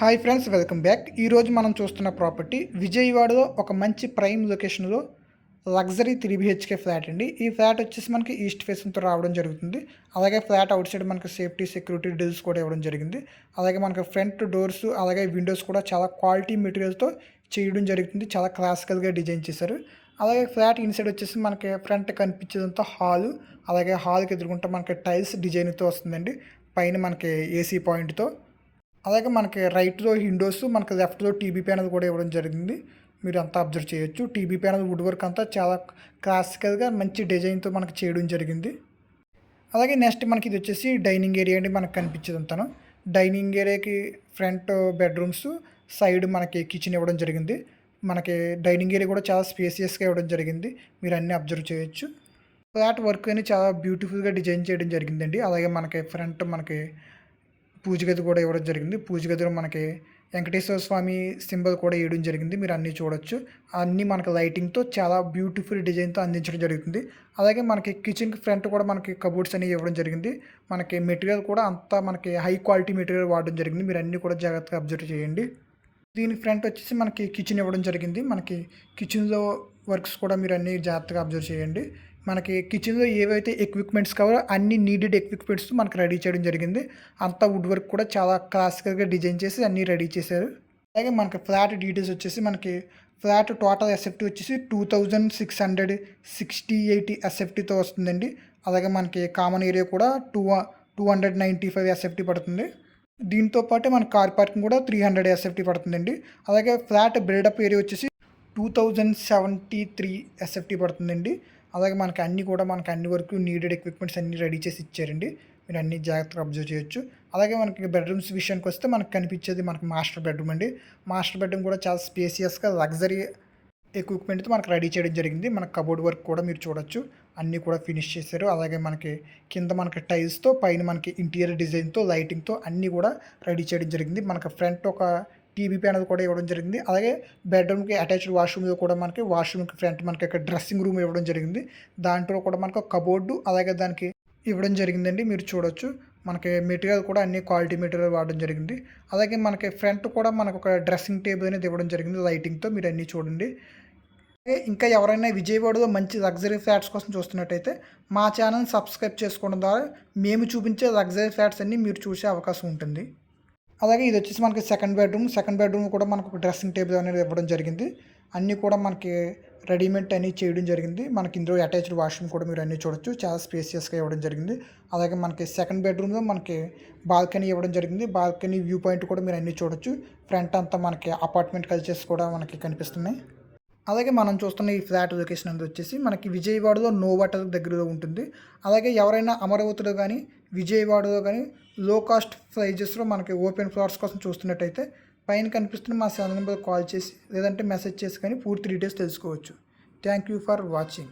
Hi friends, welcome back. ఈరోజు మనం చూస్తున్న ప్రాపర్టీ విజయవాడలో ఒక మంచి ప్రైమ్ లొకేషన్లో లగ్జరీ 3 BHK ఫ్లాట్ అండి. ఈ ఫ్లాట్ వచ్చేసి మనకి ఈస్ట్ ఫేసింగ్తో రావడం జరుగుతుంది. అలాగే ఫ్లాట్ అవుట్ సైడ్ మనకి సేఫ్టీ సెక్యూరిటీ డీల్స్ కూడా ఇవ్వడం జరిగింది. అలాగే మనకి ఫ్రంట్ డోర్స్ అలాగే విండోస్ కూడా చాలా క్వాలిటీ మెటీరియల్తో చేయడం జరుగుతుంది. చాలా క్లాసికల్గా డిజైన్ చేశారు. అలాగే ఫ్లాట్ ఇన్సైడ్ వచ్చేసి మనకి ఫ్రంట్ కనిపించేదంతా హాలు, అలాగే హాల్కి ఎదుర్కొంటే మనకి టైల్స్ డిజైన్తో వస్తుందండి. పైన మనకి ఏసీ పాయింట్తో, అలాగే మనకి రైట్లో విండోస్, మనకి లెఫ్ట్లో టీవీ ప్యానల్ కూడా ఇవ్వడం జరిగింది. మీరు అంతా అబ్జర్వ్ చేయొచ్చు. టీవీ ప్యానల్ వుడ్ వర్క్ అంతా చాలా క్లాసికల్గా మంచి డిజైన్తో మనకి చేయడం జరిగింది. అలాగే నెక్స్ట్ మనకి ఇది వచ్చేసి డైనింగ్ ఏరియా అండి. మనకు కనిపించేది అంతాను. డైనింగ్ ఏరియాకి ఫ్రంట్ బెడ్రూమ్స్, సైడ్ మనకి కిచెన్ ఇవ్వడం జరిగింది. మనకి డైనింగ్ ఏరియా కూడా చాలా స్పేసియస్గా ఇవ్వడం జరిగింది. మీరు అన్నీ అబ్జర్వ్ చేయొచ్చు. ఫ్లాట్ వర్క్ అని చాలా బ్యూటిఫుల్గా డిజైన్ చేయడం జరిగిందండి. అలాగే మనకి ఫ్రంట్ మనకి పూజ గది కూడా ఇవ్వడం జరిగింది. పూజ గదిలో మనకి వెంకటేశ్వర స్వామి సింబల్ కూడా వేయడం జరిగింది. మీరు అన్నీ చూడొచ్చు. అన్నీ మనకి లైటింగ్తో చాలా బ్యూటిఫుల్ డిజైన్తో అందించడం జరుగుతుంది. అలాగే మనకి కిచెన్కి ఫ్రంట్ కూడా మనకి కబోర్డ్స్ అనేవి ఇవ్వడం జరిగింది. మనకి మెటీరియల్ కూడా అంతా మనకి హై క్వాలిటీ మెటీరియల్ వాడడం జరిగింది. మీరు అన్నీ కూడా జాగ్రత్తగా అబ్జర్వ్ చేయండి. దీని ఫ్రంట్ వచ్చేసి మనకి కిచెన్ ఇవ్వడం జరిగింది. మనకి కిచెన్లో వర్క్స్ కూడా మీరు అన్నీ జాగ్రత్తగా అబ్జర్వ్ చేయండి. మనకి కిచెన్లో ఏవైతే ఎక్విప్మెంట్స్ కావాలో అన్ని నీడెడ్ ఎక్విప్మెంట్స్ మనకి రెడీ చేయడం జరిగింది. అంతా వుడ్ వర్క్ కూడా చాలా క్లాసికల్గా డిజైన్ చేసి అన్నీ రెడీ చేశారు. అలాగే మనకి ఫ్లాట్ డీటెయిల్స్ వచ్చేసి మనకి ఫ్లాట్ టోటల్ ఎస్ఎఫ్టీ వచ్చేసి 2668 ఎస్ఎఫ్టీతో వస్తుందండి. అలాగే మనకి కామన్ ఏరియా కూడా 295 ఎస్ఎఫ్టీ పడుతుంది. దీంతో పాటు మన కార్ పార్కింగ్ కూడా 300 ఎస్ఎఫ్టీ పడుతుందండి. అలాగే ఫ్లాట్ బిల్డప్ ఏరియా వచ్చేసి 2073 ఎస్ఎఫ్టీ పడుతుందండి. అలాగే మనకి అన్ని వరకు నీడెడ్ ఎక్విప్మెంట్స్ అన్నీ రెడీ చేసి ఇచ్చారండి. మీరు అన్ని జాగ్రత్తగా అబ్జర్వ్ చేయొచ్చు. అలాగే మనకి బెడ్రూమ్స్ విషయానికి వస్తే మనకు కనిపించేది మనకి మాస్టర్ బెడ్రూమ్ అండి. మాస్టర్ బెడ్రూమ్ కూడా చాలా స్పేసియస్గా లగ్జరీ ఎక్విప్మెంట్తో మనకు రెడీ చేయడం జరిగింది. మన కబోర్డ్ వర్క్ కూడా మీరు చూడొచ్చు. అన్నీ కూడా ఫినిష్ చేశారు. అలాగే మనకి కింద మనకి టైల్స్తో, పైన మనకి ఇంటీరియర్ డిజైన్తో, లైటింగ్తో అన్నీ కూడా రెడీ చేయడం జరిగింది. మనకి ఫ్రంట్ ఒక టీవీ ప్యానల్ కూడా ఇవ్వడం జరిగింది. అలాగే బెడ్రూమ్కి అటాచ్డ్ వాష్రూమ్లో కూడా మనకి వాష్రూమ్కి ఫ్రంట్ మనకి ఇక్కడ డ్రెస్సింగ్ రూమ్ ఇవ్వడం జరిగింది. దాంట్లో కూడా మనకు కబోర్డు అలాగే దానికి ఇవ్వడం జరిగిందండి. మీరు చూడొచ్చు. మనకి మెటీరియల్ కూడా అన్ని క్వాలిటీ మెటీరియల్ వాడడం జరిగింది. అలాగే మనకి ఫ్రంట్ కూడా మనకు ఒక డ్రెస్సింగ్ టేబుల్ అనేది ఇవ్వడం జరిగింది లైటింగ్తో. మీరు అన్నీ చూడండి. ఇంకా ఎవరైనా విజయవాడలో మంచి లగ్జరీ ఫ్లాట్స్ కోసం చూస్తున్నట్టయితే మా ఛానల్ సబ్స్క్రైబ్ చేసుకోవడం ద్వారా మేము చూపించే లగ్జరీ ఫ్లాట్స్ అన్నీ మీరు చూసే అవకాశం ఉంటుంది. అలాగే ఇది వచ్చేసి మనకి సెకండ్ బెడ్రూమ్ కూడా మనకు ఒక డ్రెస్సింగ్ టేబుల్ అనేది ఇవ్వడం జరిగింది. అన్నీ కూడా మనకి రెడీమేడ్ అన్నీ చేయడం జరిగింది. మనకి ఇందులో అటాచ్డ్ వాష్రూమ్ కూడా మీరు అన్నీ చూడొచ్చు. చాలా స్పేసియస్గా ఇవ్వడం జరిగింది. అలాగే మనకి సెకండ్ బెడ్రూమ్లో మనకి బాల్కనీ ఇవ్వడం జరిగింది. బాల్కనీ వ్యూ పాయింట్ కూడా మీరు అన్నీ చూడొచ్చు. ఫ్రంట్ అంతా మనకి అపార్ట్మెంట్ కల్చర్స్ కూడా మనకి కనిపిస్తున్నాయి. అలాగే మనం చూస్తున్న ఈ ఫ్లాట్ లొకేషన్ అనేది వచ్చేసి మనకి విజయవాడలో నోవాటల్ దగ్గరలో ఉంటుంది. అలాగే ఎవరైనా అమరావతిలో కానీ విజయవాడలో కానీ లో కాస్ట్ ప్రైజెస్లో మనకి ఓపెన్ ఫ్లాట్స్ కోసం చూస్తున్నట్టయితే పైన కనిపిస్తున్న మా సెల్ నెంబర్ కాల్ చేసి లేదంటే మెసేజ్ చేసి కానీ పూర్తి డీటెయిల్స్ తెలుసుకోవచ్చు. Thank you for watching.